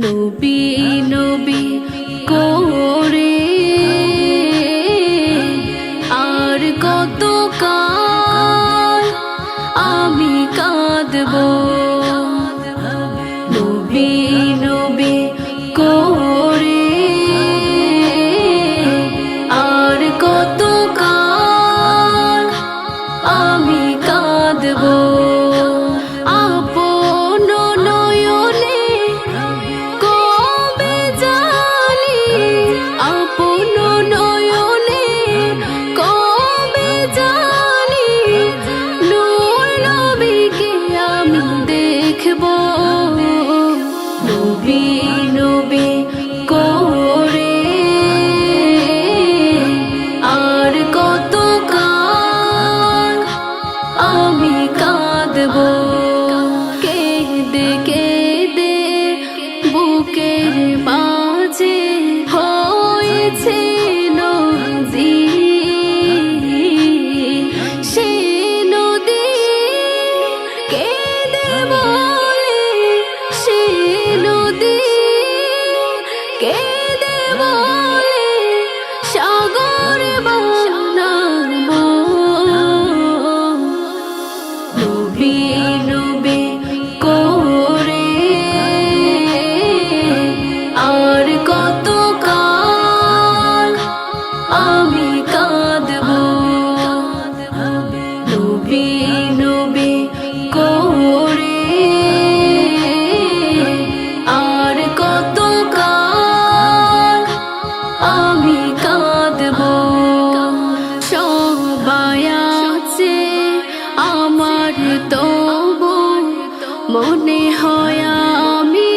নবী নবী করে আর কত কাল আমি কাঁদব। নবী নবী করে আর কত কাল আমি কাঁদব। নবী নবী করে আর কত কাল আমি কাঁদব। কেঁদে কেঁদে বুকের মাঝে হয়েছে নদী, সে নদী কেঁদে বলে, সে নদী কেঁদে বলে সাগর বানাবো। নবী নবী করে আর কত কাল আমি কাঁদব। নবী নবী করে আর কত কাল আমি কাঁদব। সবাই আছে আমার তবু মনে হয় আমি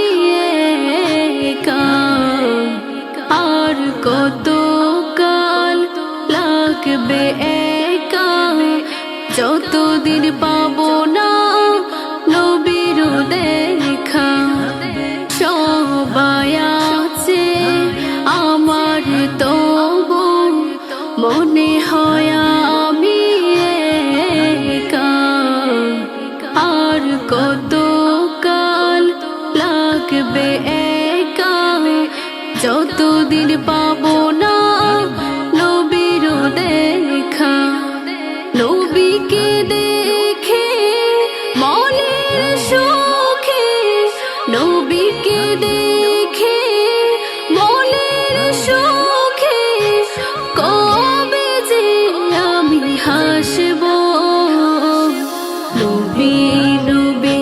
একা। আর কত কাল লাগবে একা, যতদিন পাবো না নবীর দেখা। সবাই আছে আমার তবু মনে হয় আমি একা। আর কত কাল লাগবে একা, যতদিন পাবো না নবীর দেখা। নবীকে দেখে মনের সুখে, নবীকে দেখে মনের সুখে কবে যে আমি হাসব। নবী নবী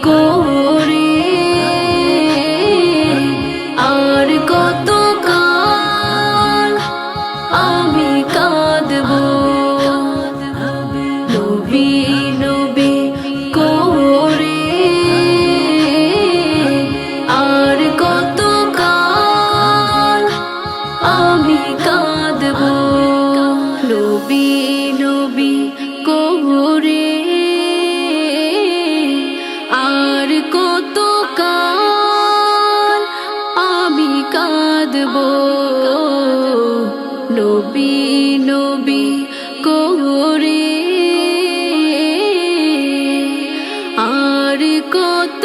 করে আর কত কাল আমি কাঁদব। নবী নবী করে আর কত কাল আমি কাঁদব। নবী নবী করে আর কত কাল আমি কাঁদব। নবী নবী করে আর কত